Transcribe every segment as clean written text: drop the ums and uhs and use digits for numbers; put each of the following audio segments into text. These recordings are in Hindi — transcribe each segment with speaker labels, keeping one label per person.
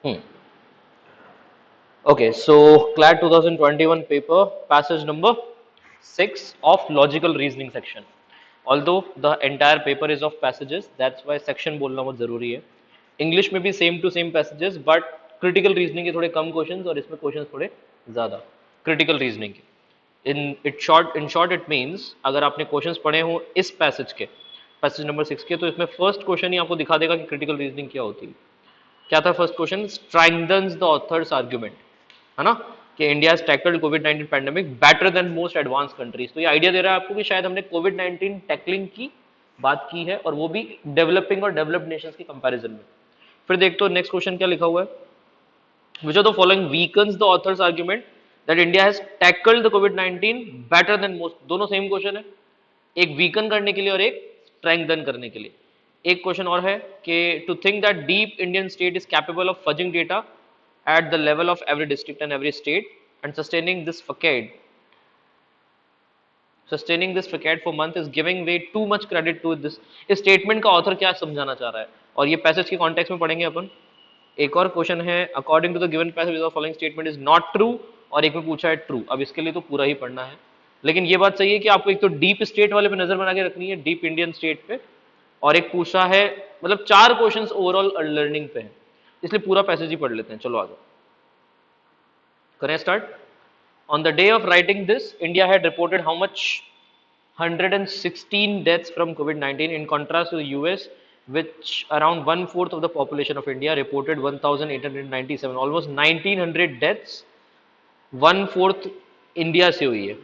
Speaker 1: Hmm. Okay, so CLAT 2021 paper, passage number 6 of logical reasoning section. Although the entire paper is of passages, that's why section बोलना बहुत जरूरी है. इंग्लिश में भी same to same passages, but critical reasoning के थोड़े कम क्वेश्चंस और इसमें क्वेश्चंस थोड़े ज़्यादा क्रिटिकल रीजनिंग के. इन शॉर्ट इट मीन्स अगर आपने क्वेश्चंस पढ़े हो इस पैसेज के, पैसेज नंबर 6 के, तो इसमें फर्स्ट क्वेश्चन ही आपको दिखा देगा कि क्रिटिकल रीजनिंग क्या होती है. क्या था first question? Strengthens the author's argument, है ना, कि India has tackled Covid 19 pandemic better than most advance countries. तो ये आइडिया दे रहा है आपको कि शायद हमने कोविड 19 टैकलिंग की बात की है, और वो भी डेवलपिंग और डेवलप्ड नेशंस के कंपैरिजन में. फिर देखते हो नेक्स्ट क्वेश्चन क्या लिखा हुआ है. विच of the following weakens the author's argument that India has tackled the Covid 19 better than most. दोनों सेम क्वेश्चन है, एक वीकन करने के लिए और एक स्ट्रेंथन करने के लिए. एक क्वेश्चन और है कि to think that deep Indian state is capable of fudging data at the level of every district and every state and sustaining this facade for month is giving way too much credit to this. इस स्टेटमेंट का ऑथर क्या समझाना चाह रहा है, और ये पैसेज के कॉन्टेक्स्ट में पढ़ेंगे अपन. एक और क्वेश्चन है according to the given passage the following statement is not true, और एक में पूछा है ट्रू. अब इसके लिए तो पूरा ही पढ़ना है, लेकिन ये बात सही है कि आपको एक तो डीप स्टेट वाले पे नजर बना के रखनी है, डीप इंडियन स्टेट पे, और एक पूछा है, मतलब 4 क्वेश्चंस ओवरऑल लर्निंग पे है, इसलिए पूरा पैसेज ही पढ़ लेते हैं. चलो आगे करें start. On the day of writing this, India had reported how much? 116 deaths from COVID-19, in contrast to the US, which around one fourth of the population of India reported 1,897. Almost 1,900 deaths, one fourth India से हुई है.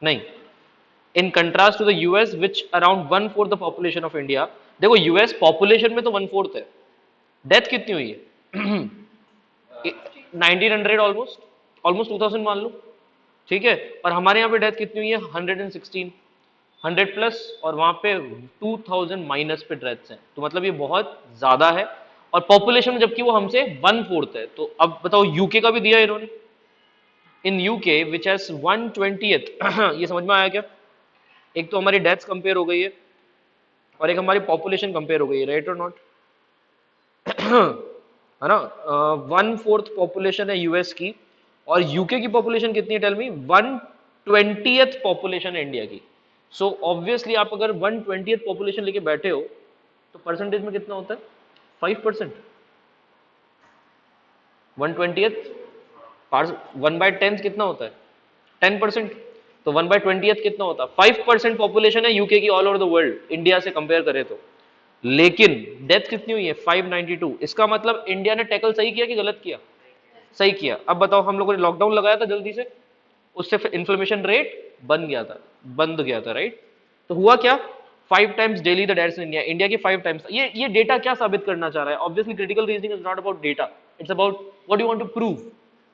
Speaker 1: नहीं, in contrast to the US which around one fourth the population of India. देखो यूएस पॉपुलेशन में तो वन फोर्थ है, डेथ कितनी हुई है? 1900, ऑलमोस्ट ऑलमोस्ट 2000 मान लो, ठीक है. और हमारे यहाँ पे डेथ कितनी हुई है? 116, 100 प्लस, और वहां पे 2000 माइनस पे डेथ्स हैं. तो मतलब ये बहुत ज्यादा है, और पॉपुलेशन में जबकि वो हमसे वन फोर्थ है. तो अब बताओ यूके का भी दिया इन्होंने. इन यूके विच हैज 1/20, ये समझ में आया क्या? एक तो हमारी डेथ्स कंपेयर हो गई है, और एक हमारी पॉपुलेशन कंपेयर हो गई है, राइट और नॉट? है ना. वन फोर्थ पॉपुलेशन है यूएस की, और यूके की पॉपुलेशन कितनी है? Tell me. 1/20 पॉपुलेशन है इंडिया की. सो ऑब्वियसली आप अगर 1/20 पॉपुलेशन लेके बैठे हो, तो परसेंटेज में कितना होता है? 5%. 1/20 1/10 कितना होता है? 10%. तो 1/20 कितना होता है? 5% पॉपुलेशन है यूके की all over the world, India से कंपेयर करें तो. लेकिन डेथ कितनी हुई है? 592. इसका मतलब इंडिया ने टैकल सही किया कि गलत किया? सही किया. अब बताओ, हम लोगों ने लॉकडाउन लगाया था जल्दी से, उससे इन्फ्लेमेशन रेट बंद गया था, राइट? तो हुआ क्या? 5 times daily the deaths in India. India की 5 टाइम्स. ये डेटा क्या साबित करना चाह रहा है? Obviously critical reasoning is not about data, it's about what you want to prove.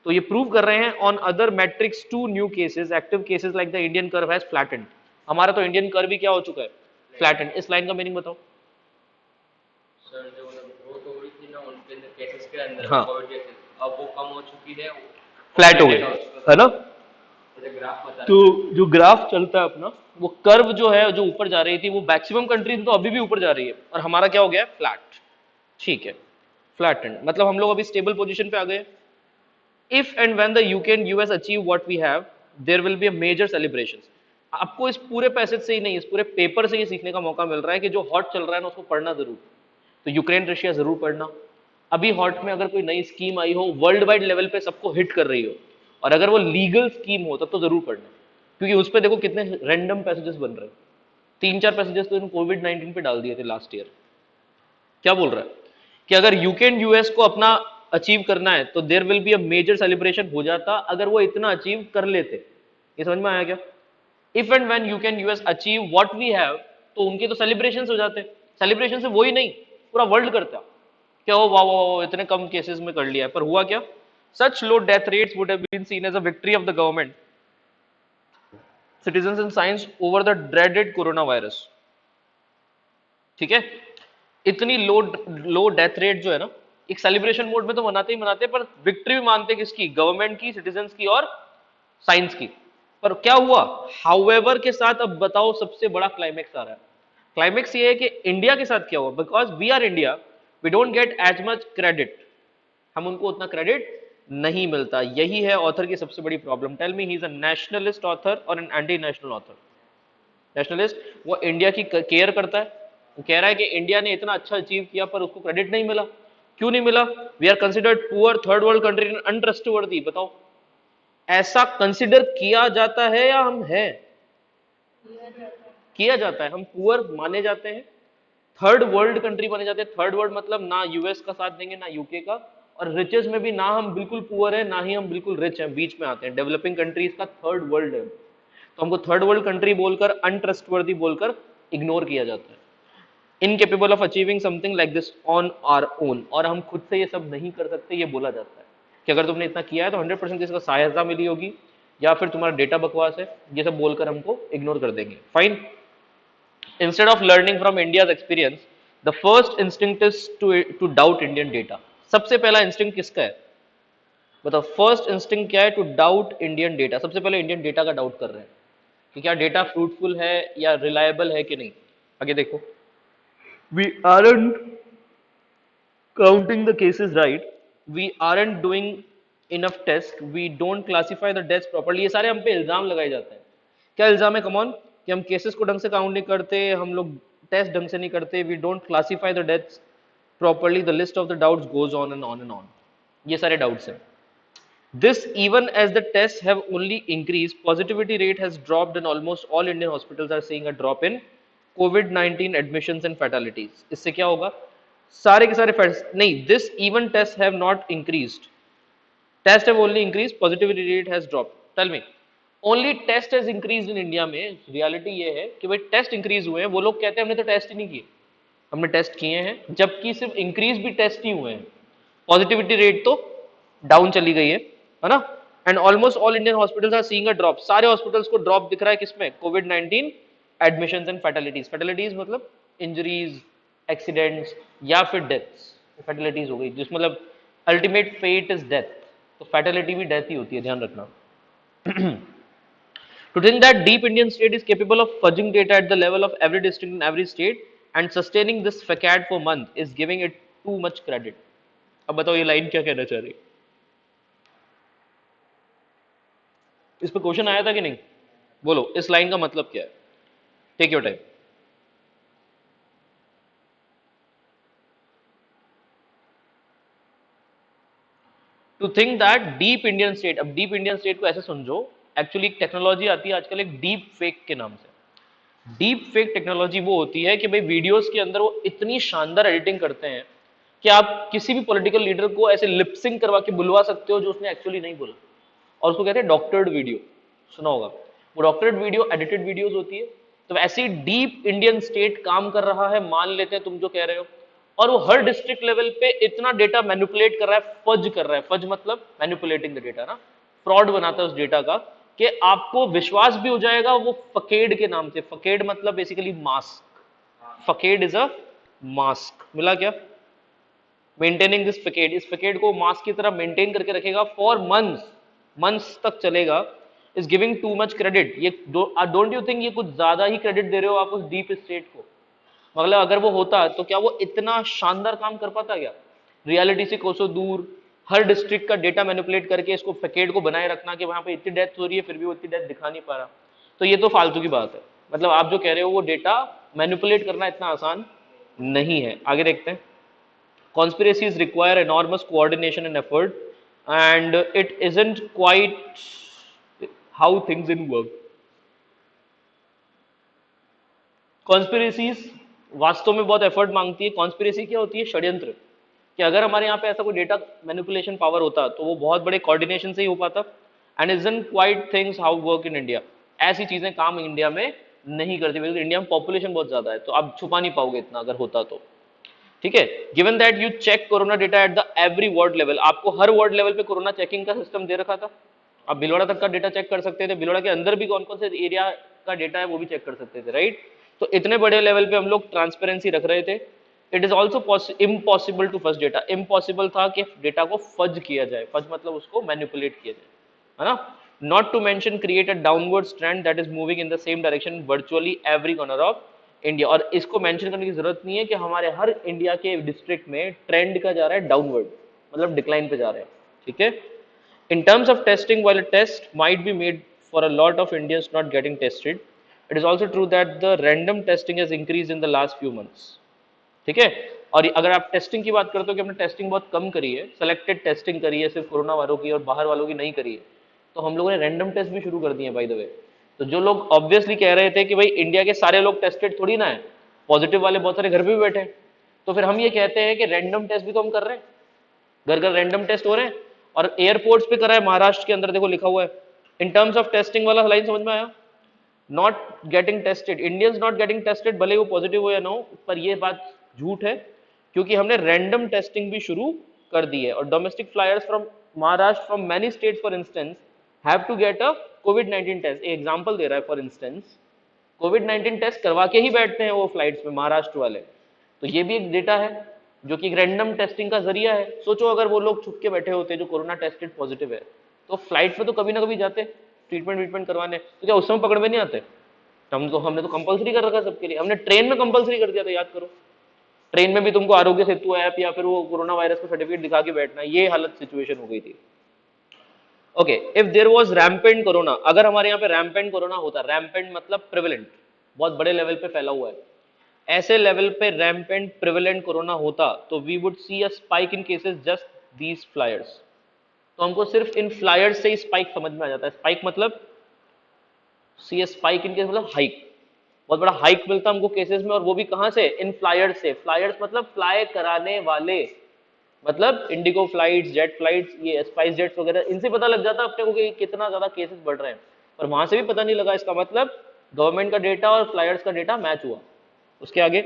Speaker 1: तो ये प्रूव कर रहे हैं on other metrics to new cases, active cases like the Indian curve has flattened. हमारा तो इंडियन कर्व भी क्या हो चुका है? फ्लैटेंड. इस लाइन का मीनिंग बताओ.
Speaker 2: सर जो ग्रोथ हो रही थी ना उनके अंदर केसेस के अंदर
Speaker 1: हाँ,
Speaker 2: कोविड केसेस, अब वो कम हो चुकी है,
Speaker 1: फ्लैट हो गई, है ना.
Speaker 2: ग्राफ बता
Speaker 1: तो
Speaker 2: रहे हैं.
Speaker 1: जो ग्राफ चलता है अपना, वो कर्व जो है, जो ऊपर जा रही थी, वो मैक्सिमम कंट्रीज में तो अभी भी ऊपर जा रही है, और हमारा क्या हो गया? फ्लैट. ठीक है, फ्लैटेंड. मतलब हम लोग अभी स्टेबल पोजीशन पे आ गए. If and when the UK and US achieve what we have, there will be a major celebration. आपको इस पूरे पैसेज से ही नहीं, इस पूरे पेपर से ही सीखने का मौका मिल रहा है कि जो हॉट चल रहा है ना, उसको पढ़ना जरूर. तो यूक्रेन रशिया जरूर पढ़ना. अभी हॉट में अगर कोई नई स्कीम आई हो, वर्ल्ड वाइड लेवल पे सबको हिट कर रही हो, और अगर वो लीगल स्कीम हो, तब तो जरूर पढ़ना, क्योंकि उस पर देखो कितने रैंडम पैसेजेस बन रहे हैं. 3-4 पैसेजेस तो कोविड 19 पे डाल दिए थे लास्ट ईयर. क्या बोल रहा है कि अगर यूके एंड यूएस को अपना अचीव करना है, तो there will be a major celebration हो जाता अगर वो इतना अचीव कर लेते. ये समझ में आया क्या? If and when UK and US achieve what we have, तो उनके तो सेलिब्रेशन हो जाते. सेलिब्रेशन से वो ही नहीं, पूरा वर्ल्ड करता क्या हो, वाह वाह वाह, इतने कम केसेस में कर लिया है. पर हुआ क्या? Such low death rates would have been seen as a victory of the government, citizens and science over the dreaded corona virus. ठीक है, इतनी लो डेथ रेट जो है ना, एक सेलिब्रेशन मोड में तो मनाते ही मनाते, पर विक्ट्री भी मानते किसकी? गवर्नमेंट की, सिटीजंस की और साइंस की. पर क्या हुआ? हाउएवर के साथ अब बताओ सबसे बड़ा क्लाइमेक्स आ रहा है. क्लाइमेक्स ये है कि इंडिया के साथ क्या हुआ, because we are India, we don't get as much credit. हम उनको उतना क्रेडिट नहीं मिलता। यही है ऑथर की सबसे बड़ी problem. Tell me, he is a nationalist author और an anti national author? Nationalist, वो इंडिया की केयर करता है, वो कह रहा है कि इंडिया ने इतना अच्छा अचीव किया पर उसको क्रेडिट नहीं मिला। क्यों नहीं मिला? We are considered poor, third world country, untrustworthy. बताओ, ऐसा कंसिडर किया जाता है या हम हैं? किया जाता है, हम पुअर माने जाते हैं, थर्ड वर्ल्ड कंट्री माने जाते हैं। थर्ड वर्ल्ड मतलब ना यूएस का साथ देंगे ना यूके का, और रिचेस में भी ना हम बिल्कुल पुअर है ना ही हम बिल्कुल रिच हैं, बीच में आते हैं। डेवलपिंग कंट्रीज का थर्ड वर्ल्ड है, तो हमको थर्ड वर्ल्ड कंट्री बोलकर, अनट्रस्टवर्दी बोलकर इग्नोर किया जाता है। Incapable of achieving something like this on our own, और हम खुद से ये सब नहीं कर सकते, ये बोला जाता है कि अगर तुमने इतना किया है तो 100% इसका सहायता मिली होगी, या फिर तुम्हारा डेटा बकवास है, ये सब बोलकर हमको इग्नोर कर देंगे। Fine. Instead of learning from India's experience, the first instinct is to doubt Indian data. सबसे पहला इंस्टिंक्ट किसका है? बताओ, फर्स्ट इंस्टिंक्ट क्या है? To doubt Indian data. सबसे पहले इंडियन डेटा का डाउट कर रहे हैं कि क्या डेटा फ्रूटफुल है या रिलायबल है कि नहीं। आगे देखो, we aren't counting the cases right, we aren't doing enough tests, we don't classify the deaths properly। ये सारे हम पे इल्जाम लगाए जाते हैं। क्या इल्जाम है? कमॉन, कि हम केसेस को ढंग से काउंट नहीं करते, हम लोग टेस्ट ढंग से नहीं करते, we don't classify the deaths properly, the list of the doubts goes on and on and on. ये सारे डाउट्स हैं। This even as the tests have only increased, positivity rate has dropped and almost all Indian hospitals are seeing a drop in COVID-19 admissions and fatalities। इससे क्या होगा? सारे के सारे नहीं, this even tests have not increased, tests have only increased, positivity rate has dropped। Tell me, only test has increased in India में? रियलिटी ये है कि भाई टेस्ट इंक्रीज हुए हैं, वो लोग कहते हैं हमने तो टेस्ट ही नहीं किए। हमने टेस्ट किए हैं, जबकि सिर्फ इंक्रीज भी टेस्ट ही हुए हैं, पॉजिटिविटी रेट तो डाउन चली गई है ना। And almost all Indian hospitals are seeing a drop. सारे हॉस्पिटल्स को ड्रॉप दिख रहा है किसमें? कोविड-19 एडमिशंस एंड फैटेलिटीज। फैटेलिटीज मतलब इंजरीज, एक्सीडेंट्स या फिर डेथ्स। फैटेलिटीज हो गई, जिस मतलब अल्टीमेट फेट इज डेथ, तो फैटेलिटी भी डेथ ही होती है, ध्यान रखना। To think that deep Indian state is capable of fudging data at the level of every district in every state and sustaining this facade for months is giving it too much credit। अब बताओ ये लाइन क्या कहना चाह रही है? इस पर क्वेश्चन आया था कि नहीं? बोलो, इस लाइन का मतलब क्या है? Take your time. To think that deep Indian state, अब डीप इंडियन स्टेट को ऐसे समझो, एक्चुअली एक टेक्नोलॉजी आती है आजकल, एक डीप फेक के नाम से। डीप फेक टेक्नोलॉजी वो होती है कि भाई वीडियोस के अंदर वो इतनी शानदार एडिटिंग करते हैं कि आप किसी भी पॉलिटिकल लीडर को ऐसे लिपसिंग करवा के बुलवा सकते हो जो उसने एक्चुअली नहीं बोला, और उसको कहते हैं डॉक्टर्ड वीडियो। सुना होगा, वो डॉक्टर्ड वीडियो एडिटेड वीडियोस होती है। तो ऐसी डीप इंडियन स्टेट काम कर रहा है, मान लेते हैं तुम जो कह रहे हो, और वो हर डिस्ट्रिक्ट लेवल पे इतना डेटा मैनिपुलेट कर रहा है, फज कर रहा है। फज मतलब मैनिपुलेटिंग द डेटा ना, फ्रॉड बनाता है उस डेटा का, कि आपको विश्वास भी हो जाएगा वो फकेड के नाम से। फकेड मतलब basically mask, facade is a mask. मिला क्या? मेंटेनिंग दिस फकेड, इस फकेड को मास्क की तरह मेंटेन करके रखेगा फॉर मंथ्स, मंथ्स तक चलेगा। Is giving too much credit. ये डोंट यू थिंक ये कुछ ज्यादा ही क्रेडिट दे रहे हो आप उस डीप स्टेट को? मतलब अगर वो होता तो क्या वो इतना शानदार काम कर पाता क्या? रियलिटी से कोसों दूर, हर डिस्ट्रिक्ट का डेटा मैनिपुलेट करके इसको फकेड को बनाए रखना कि वहां पे इतनी डेथ हो रही है फिर भी वो इतनी डेथ दिखा नहीं पा रहा। तो ये तो फालतू की बात है। मतलब आप जो कह रहे हो वो डेटा मैनिपुलेट करना इतना आसान नहीं है। आगे देखते हैं। Conspiracies require enormous coordination and effort, and it isn't quite how things in work। Conspiracies वास्तव में बहुत एफर्ट मांगती है। कॉन्स्पिरेसी क्या होती है? षड्यंत्र। कि अगर हमारे यहाँ पे ऐसा कोई डेटा मैनिपुलेशन पावर होता तो वो बहुत बड़े कोऑर्डिनेशन से ही हो पाता। And isn't quite things how work in India. ऐसी चीजें काम इंडिया में नहीं करती, बिकॉज इंडिया में पॉपुलेशन बहुत ज्यादा है, तो आप छुपा नहीं पाओगे इतना अगर होता तो। ठीक है, given that you check corona data at the every ward level, आपको हर वार्ड लेवल पे कोरोना चेकिंग का सिस्टम दे रखा था। आप भिलवाड़ा तक का डेटा चेक कर सकते थे, भिलवाड़ा के अंदर भी कौन कौन से एरिया का डेटा है वो भी चेक कर सकते थे, राइट? तो इतने बड़े लेवल पे हम लोग ट्रांसपेरेंसी रख रहे थे। It is also impossible to fudge data. Impossible था कि डेटा को फज किया जाए। फज मतलब उसको मैनिपुलेट किया जाए, है ना। Not to mention create a downward trend that is moving in the same direction virtually every corner of India. और इसको मेंशन करने की जरूरत नहीं है कि हमारे हर इंडिया के डिस्ट्रिक्ट में ट्रेंड का जा रहा है डाउनवर्ड, मतलब डिक्लाइन पे जा रहे हैं, ठीक है। In terms of testing, while a test might be made for a lot of Indians not getting tested, it is also true that the random testing has increased in the last few months. ठीक है। और अगर आप टेस्टिंग की बात करते हो कि हमने टेस्टिंग बहुत कम करी है, सेलेक्टेड टेस्टिंग करी है, सिर्फ कोरोना वालों की और बाहर वालों की नहीं करी है, तो हम लोगों ने रैंडम टेस्ट भी शुरू कर दिए हैं बाय द वे। तो जो लोग ऑब्वियसली कह रहे थे कि भाई इंडिया के सारे लोग टेस्टेड थोड़ी ना है, पॉजिटिव वाले बहुत सारे घर पे भी बैठे हैं, तो फिर हम ये कहते हैं कि रैंडम टेस्ट भी तो हम कर रहे हैं, घर घर रैंडम टेस्ट हो रहे हैं। और एयरपोर्ट्स पे करा है महाराष्ट्र के अंदर, देखो लिखा हुआ है। इन टर्म्स ऑफ टेस्टिंग वाला लाइन समझ में आया? Not getting tested, Indians not getting tested, भले वो पॉजिटिव हो या ना हो, पर ये बात झूठ है, क्योंकि हमने रैंडम टेस्टिंग भी शुरू कर दी है। और domestic flyers from Maharashtra, from many states for instance, have to get a कोविड-19 टेस्ट। एग्जाम्पल दे रहा है, फॉर इंस्टेंस कोविड-19 टेस्ट करवा के ही बैठते हैं वो फ्लाइट्स में महाराष्ट्र वाले। तो ये भी एक डेटा है जो कि रैंडम टेस्टिंग का जरिया है। सोचो अगर वो लोग छुप के बैठे होते जो कोरोना टेस्टेड पॉजिटिव है, तो फ्लाइट में तो कभी ना कभी जाते ट्रीटमेंट करवाने, तो क्या उस समय पकड़ में नहीं आते? हमने तो कंपलसरी कर रखा सबके लिए, हमने ट्रेन में कंपलसरी कर दिया था, याद करो। ट्रेन में भी तुमको आरोग्य सेतु ऐप या फिर वो कोरोना वायरस का सर्टिफिकेट दिखा के बैठना, ये हालत सिचुएशन हो गई थी। Okay, if there was rampant corona, अगर हमारे यहाँ पे रैम्पेंट कोरोना होता, रैम्पेंट मतलब प्रिवेलेंट, बहुत बड़े लेवल पे फैला हुआ है, ऐसे लेवल पे रैम्पेंट प्रिवेलेंट कोरोना होता, तो we would see a spike in cases just these flyers. तो हमको सिर्फ इन फ्लायर्स से ही स्पाइक समझ में आ जाता है। स्पाइक मतलब सी ए स्पाइक इन केस मतलब हाइक, बहुत बड़ा हाइक मिलता हमको केसेस में, और वो भी कहां से? इन फ्लायर्स से। फ्लायर्स मतलब फ्लाई कराने वाले, मतलब इंडिगो फ्लाइट्स, जेट फ्लाइट्स, ये स्पाइस जेट्स वगैरह, इनसे पता लग जाता अपने को कि कितना ज्यादा केसेस बढ़ रहे हैं, पर वहां से भी पता नहीं लगा। इसका मतलब गवर्नमेंट का डेटा और फ्लायर्स का डेटा मैच हुआ। उसके आगे,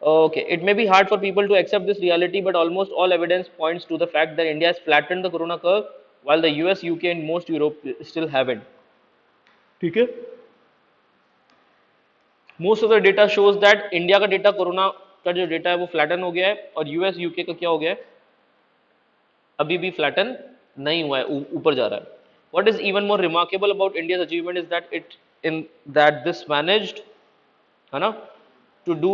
Speaker 1: okay, it may be hard for people to accept this reality, but almost all evidence points to the fact that India has flattened the corona curve, while the US, UK and most Europe still haven't. ठीक है, most of the data shows that India का डेटा, कोरोना का जो डेटा है वो फ्लैटन हो गया है, और यूएस यूके का क्या हो गया है? अभी भी फ्लैटन नहीं हुआ है, ऊपर जा रहा है। What is even more remarkable about India's achievement is that this managed, है ना, to do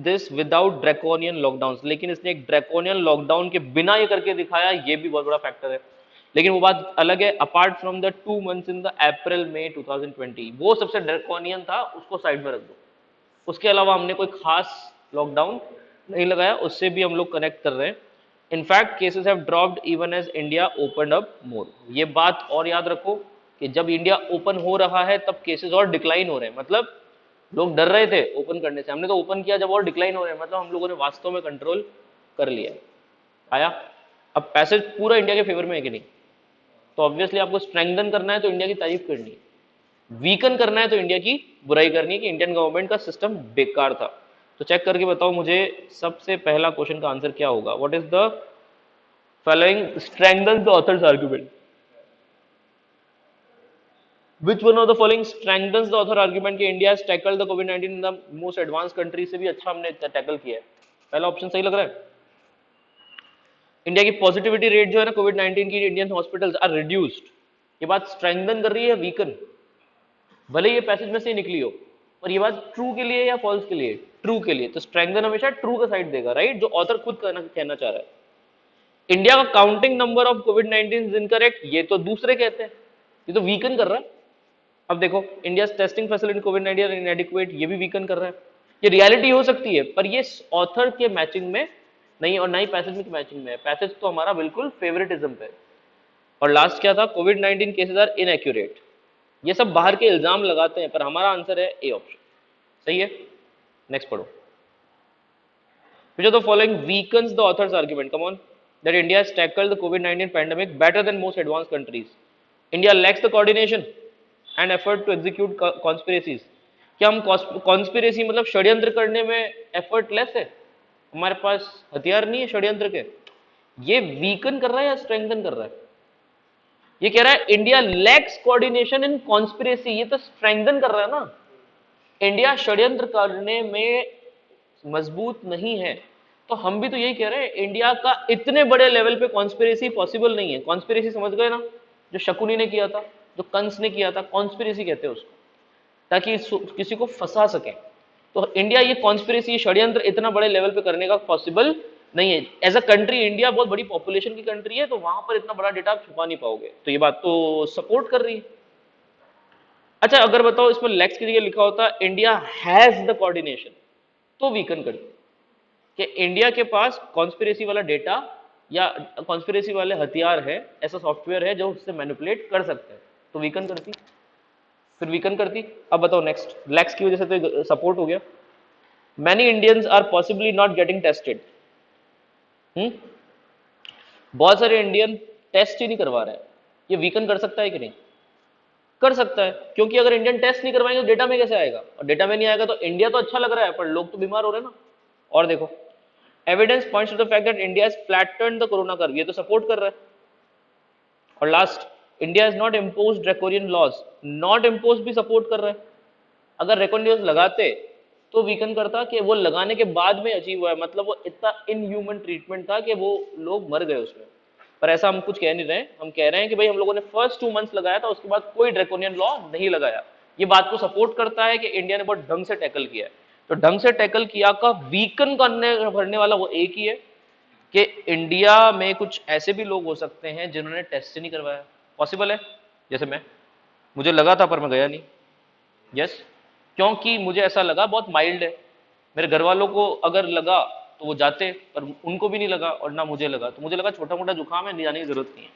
Speaker 1: this without draconian lockdown. लेकिन इसने एक ड्रैकोनियन लॉकडाउन के बिना ये करके दिखाया, ये भी बहुत बड़ा फैक्टर है। लेकिन वो बात अलग है, apart from the 2 months in the April May 2020, वो सबसे ड्रैकोनियन था, उसको साइड में रख दो। उसके अलावा हमने कोई खास लॉकडाउन नहीं लगाया, उससे भी हम लोग कनेक्ट कर रहे हैं। In fact cases have dropped even as India open up more. ये बात और याद रखो कि जब इंडिया ओपन हो रहा है तब केसेस और डिक्लाइन हो रहे हैं, मतलब लोग डर रहे थे ओपन करने से, हमने तो ओपन किया जब और डिक्लाइन हो रहे हैं, मतलब हम लोगों ने वास्तव में कंट्रोल कर लिया। आया? अब पैसेज पूरा इंडिया के फेवर में है कि नहीं? तो ऑब्वियसली आपको स्ट्रेंथन करना है तो इंडिया की तारीफ करनी है, वीकन करना है तो इंडिया की बुराई करनी है कि इंडियन गवर्नमेंट का सिस्टम बेकार था। तो चेक करके बताओ मुझे, सबसे पहला क्वेश्चन का आंसर क्या होगा? What is the following strengthen the author's argument? Which one of the following strengthens the author argument कि India has tackled the COVID-19 in the most advanced country से भी अच्छा हमने टैकल किया है? पहला ऑप्शन सही लग रहा है। इंडिया की पॉजिटिविटी रेट जो है ना कोविड-19 की, इंडियन हॉस्पिटल्स आर रिड्यूस्ड, ये बात स्ट्रेंथन कर रही है वीकन? भले ये पैसेज में से निकली हो, पर ये बात ट्रू के लिए या फॉल्स के लिए? ट्रू के लिए। तो स्ट्रेंथन हमेशा ट्रू का साइड देगा, राइट, जो ऑथर खुद कहना चाह रहा है। इंडिया का counting number of covid is incorrect, ये तो दूसरे कहते हैं, ये तो वीकन कर रहा है। अब देखो, इंडिया टेस्टिंग फैसिलिटी कोविड-19 इनएडिक्वेट, ये भी वीकन कर रहा है। ये रियलिटी हो सकती है, पर ये ऑथर के मैचिंग में नहीं, और ना ही पैसेज में मैचिंग में है। पैसेज तो हमारा बिल्कुल फेवरेटिज्म पे। और लास्ट क्या था? कोविड-19 केसेस आर इनएक्यूरेट। ये सब बाहर के इल्जाम लगाते हैं, पर हमारा आंसर है ए ऑप्शन, सही है। नेक्स्ट पढ़ो। Which of the following weakens the author's argument? Come on. That India has tackled the COVID-19 pandemic better than most advanced countries. India lacks the coordination and effort to execute conspiracies. क्या हम कॉन्स्पिरेसी मतलब षड्यंत्र करने में एफर्ट लेस है? हमारे पास हथियार नहीं है षड्यंत्र के? ये वीकन कर रहा है या स्ट्रेंथन कर रहा है? ये कह रहा है India lakhs coordination in conspiracy, ये तो स्ट्रेंथन कर रहा है ना। इंडिया षड्यंत्र करने में मजबूत नहीं है, तो हम भी तो यही कह रहे हैं, इंडिया का इतने बड़े लेवल पे कॉन्स्पिरेसी पॉसिबल नहीं है। कॉन्स्पिरेसी समझ गए ना, जो शकुनी ने किया था, जो कंस ने किया था, कॉन्स्पिरेसी कहते हैं उसको, ताकि किसी को फंसा सके। तो इंडिया ये कॉन्स्पिरेसी षड्यंत्र इतना बड़े लेवल पे करने का पॉसिबल नहीं है। एज अ कंट्री इंडिया बहुत बड़ी पॉपुलेशन की कंट्री है, तो वहां पर इतना बड़ा डेटा आप छुपा नहीं पाओगे, तो ये बात तो सपोर्ट कर रही है। अच्छा अगर बताओ इसमें लेक्स की जगह लिखा होता इंडिया हैज द कोऑर्डिनेशन, तो वीकन करती कि इंडिया के पास कॉन्स्पिरेसी वाला डेटा या कॉन्स्पिरेसी वाले हथियार है, ऐसा सॉफ्टवेयर है जो उससे मैनिपुलेट कर सकते हैं, तो वीकन करती। फिर वीकन करती। अब बताओ नेक्स्ट, लैक्स की वजह से तो सपोर्ट हो गया। Many Indians are possibly not getting tested. बहुत सारे इंडियन टेस्ट ही नहीं करवा रहे हैं, ये वीकन कर सकता है कि नहीं? कर सकता है, क्योंकि अगर इंडियन टेस्ट नहीं करवाएंगे तो डेटा में कैसे आएगा, और डेटा में नहीं आएगा तो इंडिया तो अच्छा लग रहा है पर लोग तो बीमार हो रहे हैं ना। और देखो, evidence points to the fact that India has flattened the corona curve, ये तो सपोर्ट कर रहा है। और last, India has not impose draconian laws, not impose भी सपोर्ट कर रहा है। अगर ड्रैकोनियन लॉज लगाते तो वीकन करता कि वो लगाने के बाद में अचीव हुआ है, मतलब वो इतना इनह्यूमन ट्रीटमेंट था कि वो लोग मर गए उसमें। पर ऐसा हम कुछ कह नहीं रहे, हम कह रहे हैं कि भाई हम लोगों ने फर्स्ट 2 मंथ्स लगाया था, उसके बाद कोई ड्रैकोनियन लॉ नहीं लगाया। ये बात को सपोर्ट करता है कि इंडिया ने बहुत ढंग से टैकल किया है। तो ढंग से टैकल किया का वीकन करने वाला वो एक ही है कि इंडिया में कुछ ऐसे भी लोग हो सकते हैं जिन्होंने टेस्ट नहीं करवाया। पॉसिबल है, जैसे मैं, मुझे लगा था पर मैं गया नहीं। यस, क्योंकि मुझे ऐसा लगा बहुत माइल्ड है। मेरे घर वालों को अगर लगा तो वो जाते, पर उनको भी नहीं लगा और ना मुझे लगा, तो मुझे लगा छोटा मोटा जुकाम है, नहीं जाने की जरूरत नहीं है।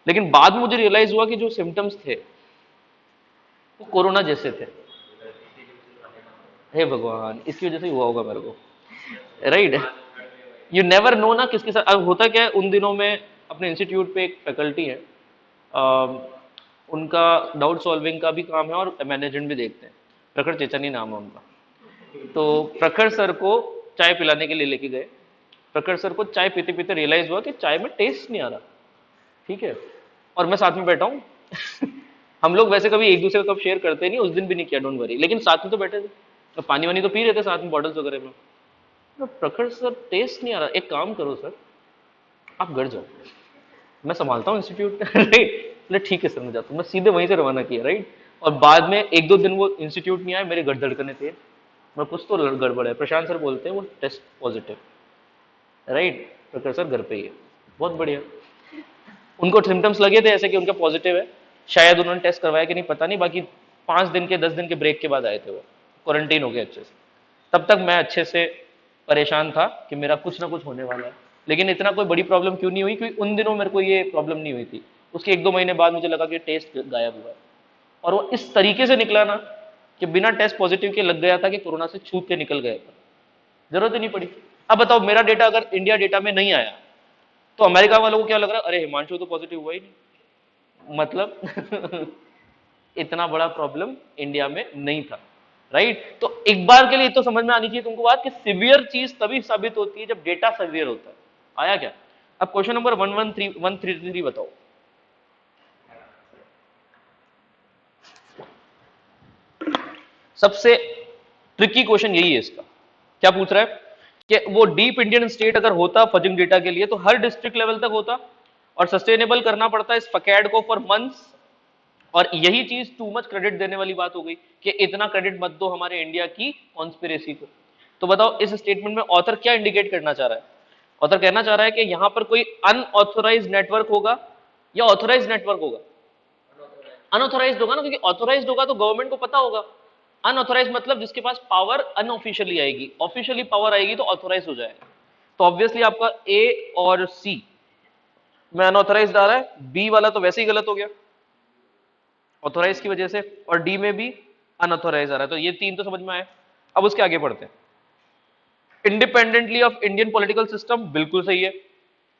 Speaker 1: लेकिन बाद में मुझे रियलाइज हुआ कि जो सिम्टम्स थे वो कोरोना जैसे थे। हे भगवान, इसकी वजह से ही हुआ होगा मेरे को, राइट? यू नेवर नो ना किसके साथ। अब होता क्या है, उन दिनों में अपने इंस्टीट्यूट पे एक फैकल्टी है, अम, उनका डाउट सॉल्विंग का भी काम है और मैनेजमेंट भी देखते हैं। प्रखर चेचनी नाम है उनका। तो प्रखर सर को चाय पिलाने के लिए लेके गए। प्रखर सर को चाय पीते पीते रियलाइज हुआ कि चाय में टेस्ट नहीं आ रहा। ठीक है, और मैं साथ में बैठा हूँ हम लोग वैसे कभी एक दूसरे का कप शेयर करते नहीं, उस दिन भी नहीं किया, डोंट वरी, लेकिन साथ में तो बैठे थे, तो पानी वानी तो पी रहे थे साथ में, बॉटल्स वगैरह में। तो प्रखर सर टेस्ट नहीं आ रहा, एक काम करो सर, आप घर जाओ, मैं संभालता हूँ इंस्टीट्यूट राइट। बोले ठीक है सर, मैं जाता हूँ। मैं सीधे वहीं से रवाना किया, राइट। और बाद में 1-2 दिन वो इंस्टीट्यूट नहीं आए, मेरे घर धड़कने थे, मैं कुछ तो गड़बड़ है। प्रशांत सर बोलते हैं वो टेस्ट पॉजिटिव, राइट। प्रखर सर घर पे ही है, बहुत बढ़िया। उनको सिम्टम्स लगे थे ऐसे कि उनका पॉजिटिव है, शायद उन्होंने टेस्ट करवाया कि नहीं पता नहीं, बाकी 5 दिन के 10 दिन के ब्रेक के बाद आए थे, वो क्वारंटीन हो गए अच्छे से। तब तक मैं अच्छे से परेशान था कि मेरा कुछ ना कुछ होने वाला है, लेकिन इतना कोई बड़ी प्रॉब्लम क्यों नहीं हुई, क्योंकि उन दिनों मेरे को ये प्रॉब्लम नहीं हुई थी। उसके 1-2 महीने बाद मुझे लगा कि टेस्ट गायब हुआ है, और वो इस तरीके से निकला ना कि बिना टेस्ट पॉजिटिव के लग गया था कि कोरोना से छूट के निकल गया था, जरूरत ही नहीं पड़ी। अब बताओ, मेरा डेटा अगर इंडिया डेटा में नहीं आया तो अमेरिका वालों को क्या लग रहा है, अरे हिमांशु तो पॉजिटिव हुआ ही नहीं, मतलब इतना बड़ा प्रॉब्लम इंडिया में नहीं था, राइट। तो एक बार के लिए तो समझ में आनी चाहिए तुमको बात कि सिवियर चीज तभी साबित होती है जब डेटा सिवियर होता है। आया क्या? अब क्वेश्चन नंबर 133 बताओ। सबसे ट्रिकी क्वेश्चन यही है इसका। क्या पूछ रहा है कि वो डीप इंडियन स्टेट अगर होता फजिंग डेटा के लिए तो हर डिस्ट्रिक्ट लेवल तक होता, और सस्टेनेबल करना पड़ता इस फकैड को फॉर मंथ्स। और यही चीज टू मच क्रेडिट देने वाली बात हो गई कि इतना क्रेडिट मत दो हमारे इंडिया की कॉन्स्पिरेसी को। तो बताओ इस स्टेटमेंट में ऑथर क्या इंडिकेट करना चाह रहा है? ऑथर कहना चाह रहा है कि यहां पर कोई अनऑथोराइज नेटवर्क होगा या ऑथोराइज नेटवर्क होगा? अनऑथोराइज होगा ना, क्योंकि ऑथोराइज होगा तो गवर्नमेंट को पता होगा। अनऑथोराइज मतलब जिसके पास पावर अनऑफिशियली आएगी, ऑफिशियली पावर आएगी तो ऑथोराइज हो जाएगा। तो ऑब्वियसली आपका ए और सी में अनऑथोराइज आ रहा है, बी वाला तो वैसे ही गलत हो गया ऑथोराइज की वजह से, और डी में भी अनऑथोराइज आ रहा है। तो ये 3 तो समझ में आए। अब उसके आगे बढ़ते हैं। Independently of Indian political system, बिल्कुल सही है,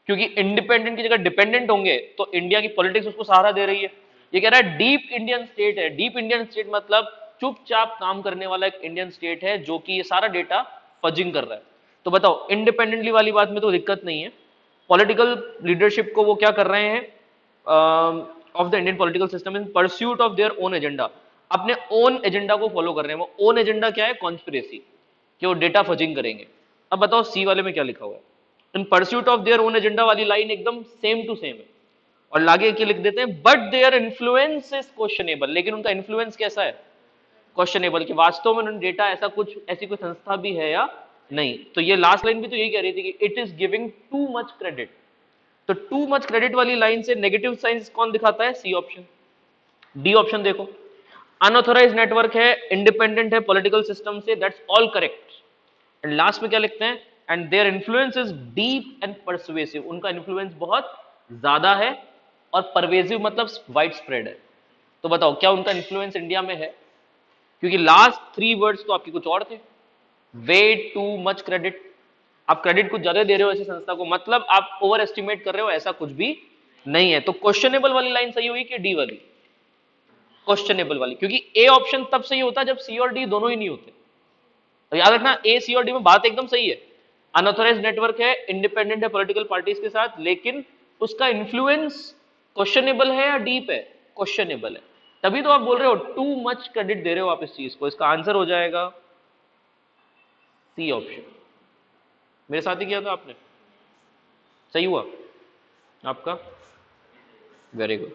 Speaker 1: क्योंकि इंडिपेंडेंट की जगह डिपेंडेंट होंगे तो इंडिया की पॉलिटिक्स उसको सहारा दे रही है। ये कह रहा है डीप इंडियन स्टेट है। डीप इंडियन स्टेट मतलब चुपचाप काम करने वाला एक इंडियन स्टेट है जो कि ये सारा डेटा फजिंग कर रहा है। तो बताओ इंडिपेंडेंटली वाली बात में तो दिक्कत नहीं है। पॉलिटिकल लीडरशिप को वो क्या कर रहे हैं, of the Indian political system in pursuit of their own agenda, अपने ओन एजेंडा को फॉलो कर रहे हैं। वो ओन एजेंडा क्या है? कॉन्स्पिरेसी, कि वो डेटा फजिंग करेंगे। अब बताओ सी वाले में क्या लिखा हुआ है? In pursuit of their own agenda वाली लाइन एकदम सेम टू सेम है, और लागे के लिख देते हैं but their influence is questionable. लेकिन उनका इन्फ्लुएंस कैसा है? क्वेश्चनेबल, कि वास्तव में उन्होंने डेटा ऐसा कुछ, ऐसी कोई संस्था भी है या नहीं, तो ये लास्ट लाइन भी तो यही कह रही थी कि it is giving too much credit. तो टू मच क्रेडिट वाली लाइन से नेगेटिव साइंस कौन दिखाता है? C option. डी ऑप्शन देखो, अनऑथोराइज नेटवर्क है, इंडिपेंडेंट है पॉलिटिकल सिस्टम से, that's all correct. And last में क्या लिखते हैं? And their influence is deep and persuasive, उनका इन्फ्लुएंस बहुत ज्यादा है और परवेसिव मतलब वाइड स्प्रेड है। तो बताओ क्या उनका इन्फ्लुएंस इंडिया में है? क्योंकि लास्ट 3 वर्ड्स तो आपके कुछ और थे, वे टू मच क्रेडिट। आप क्रेडिट कुछ ज्यादा दे रहे हो ऐसी संस्था को, मतलब आप ओवर एस्टिमेट कर रहे हो, ऐसा कुछ भी नहीं है। तो क्वेश्चनेबल वाली लाइन सही हुई कि डी वाली? क्वेश्चनेबल वाली, क्योंकि ए ऑप्शन तब सही होता है जब सी और डी दोनों ही नहीं होते। तो याद रखना, ए सी और डी में बात एकदम सही है। अनऑथोराइज नेटवर्क है, इंडिपेंडेंट है पॉलिटिकल पार्टीज के साथ, लेकिन उसका इन्फ्लुएंस क्वेश्चनेबल है या डीप है? क्वेश्चनेबल है। तभी तो आप बोल रहे हो टू मच क्रेडिट दे रहे हो आप इस चीज को। इसका आंसर हो जाएगा सी ऑप्शन। मेरे साथ ही किया था आपने, सही हुआ आपका, वेरी गुड।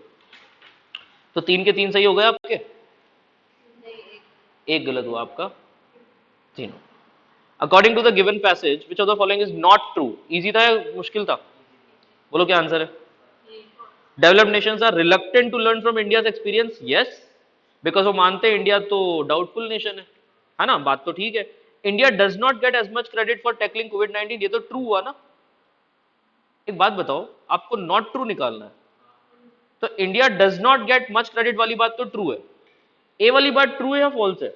Speaker 1: तो 3 के 3 सही हो गए आपके, एक गलत हुआ आपका, तीनों। According to the given passage which of the following is not true? Easy था या मुश्किल था? बोलो क्या आंसर है? Developed nations are reluctant to learn from India's experience, yes, because वो मानते हैं इंडिया तो डाउटफुल नेशन है ना, बात तो ठीक है। India does not get as much credit for tackling कोविड-19, ये तो ट्रू हुआ ना। एक बात बताओ, आपको नॉट ट्रू निकालना है, तो India does not get much credit वाली बात तो ट्रू है, ए वाली बात ट्रू है या फॉल्स है?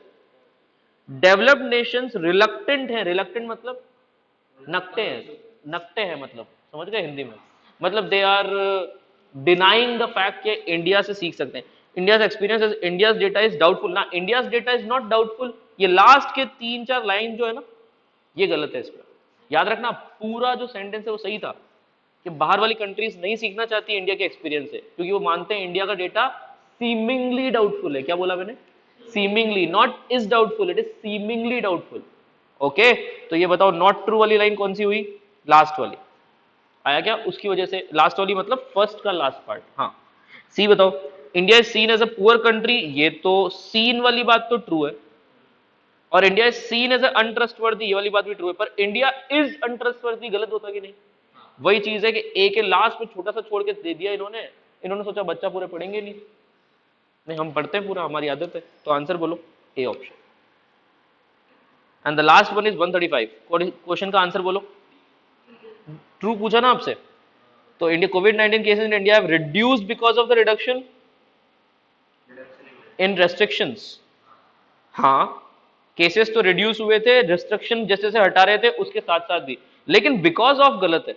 Speaker 1: डेवलप्ड नेशंस रिलक्टेंट है, रिलक्टेंट मतलब नकटे हैं, नकटे हैं मतलब, समझ गए हिंदी में, मतलब they are denying the fact कि इंडिया से सीख सकते हैं। India's experience is, India's data is doubtful ना, India's data is not doubtful. ये लास्ट के 3-4 लाइन जो है ना, ये गलत है। इसमें याद रखना, पूरा जो सेंटेंस है वो सही था कि बाहर वाली कंट्रीज नहीं सीखना चाहती इंडिया के एक्सपीरियंस से, क्योंकि वो मानते हैं इंडिया का डेटा सीमिंगली डाउटफुल है। क्या बोला मैंने? Seemingly, not is doubtful, it is seemingly doubtful. Okay, तो ये बताओ नॉट ट्रू वाली लाइन कौन सी हुई? लास्ट वाली। आया क्या? उसकी वजह से लास्ट वाली मतलब फर्स्ट का लास्ट पार्ट। हाँ, सी बताओ, India is seen as a poor country, ये तो सीन वाली बात तो ट्रू है, और India is seen as untrustworthy, ये वाली बात भी ट्रू है, पर इंडिया इज अनट्रस्टवर्दी गलत होता कि नहीं? वही चीज है कि ए के लास्ट में छोटा सा छोड़ के दे दिया इन्होंने, इन्होंने सोचा बच्चा पूरे पढ़ेंगे नहीं, नहीं हम पढ़ते हैं पूरा, हमारी आदत है। तो आंसर बोलो A option. And the last one is 135। Question का आंसर बोलो। ट्रू पूछा ना आपसे, तो India covid cases in India have reduced because of the reduction in restrictions. हाँ, केसेस तो रिड्यूस हुए थे, रेस्ट्रिक्शन जैसे जैसे हटा रहे थे उसके साथ साथ भी, लेकिन बिकॉज ऑफ गलत है।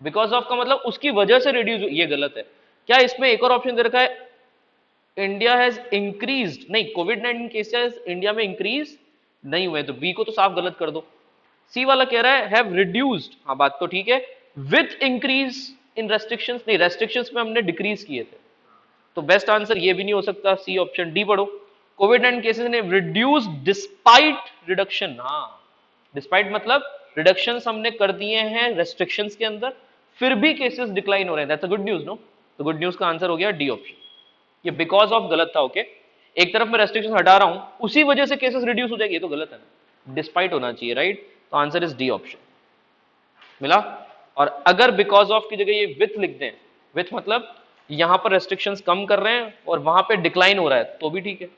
Speaker 1: बिकॉज ऑफ का मतलब उसकी वजह से रिड्यूस, ये गलत है। क्या इसमें एक और ऑप्शन दे रखा है, इंडिया हैज इंक्रीज्ड? नहीं, कोविड-19 केसेस इंडिया में इंक्रीज नहीं हुए, तो बी को तो साफ गलत कर दो। सी वाला कह रहा है हैव रिड्यूस्ड, हाँ बात तो ठीक है, विथ इंक्रीज इन रेस्ट्रिक्शंस, नहीं रेस्ट्रिक्शंस में हमने डिक्रीज किए थे, तो बेस्ट आंसर ये भी नहीं हो सकता, सी ऑप्शन। डी पढ़ो, कोविड-19 केसेस ने रिड्यूस डिस्पाइट रिडक्शन। हाँ, डिस्पाइट मतलब रिडक्शंस हमने कर दिए हैं रेस्ट्रिक्शंस के अंदर, फिर भी केसेस डिक्लाइन हो रहे हैं, that's a good news no. तो गुड न्यूज का आंसर हो गया डी ऑप्शन। ये बिकॉज ऑफ गलत था, ओके। एक तरफ मैं रेस्ट्रिक्शन हटा रहा हूं, उसी वजह से केसेस रिड्यूस हो जाएंगे, ये तो गलत है ना, डिस्पाइट होना चाहिए, राइट। तो आंसर इज डी ऑप्शन मिला। और अगर बिकॉज ऑफ की जगह ये विथ लिख दें, विथ मतलब यहां पर रेस्ट्रिक्शंस कम कर रहे हैं और वहां पे डिक्लाइन हो रहा है, तो भी ठीक है,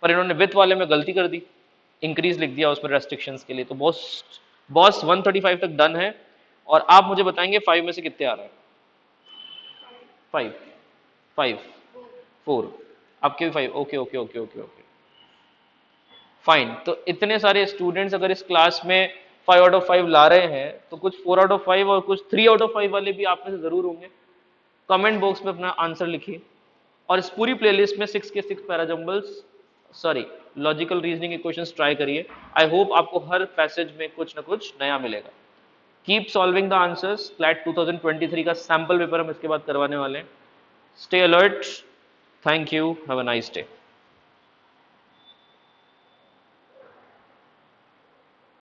Speaker 1: पर इन्होंने विथ वाले में गलती कर दी, इंक्रीज लिख दिया उसमें रेस्ट्रिक्शंस के लिए। तो बॉस 135 तक डन है, और आप मुझे बताएंगे 5 में से कितने आ रहा है? 5 5 4, आपके भी 5, okay okay okay okay okay fine. तो इतने सारे स्टूडेंट्स अगर इस क्लास में 5 आउट ऑफ 5 ला रहे हैं, तो कुछ 4 आउट ऑफ 5 और कुछ 3 आउट ऑफ 5 वाले भी आप में से जरूर होंगे। कमेंट बॉक्स में अपना आंसर लिखिए, और इस पूरी प्लेलिस्ट में 6 के 6 पैराजंबल्स, सॉरी लॉजिकल रीजनिंग के क्वेश्चंस ट्राई करिए। आई होप आपको हर पैसेज में कुछ ना कुछ नया मिलेगा। Keep solving the answers. CLAT 2023 का सैंपल पेपर हम इसके बाद करवाने वाले हैं। Stay alert. Thank you, have a nice day.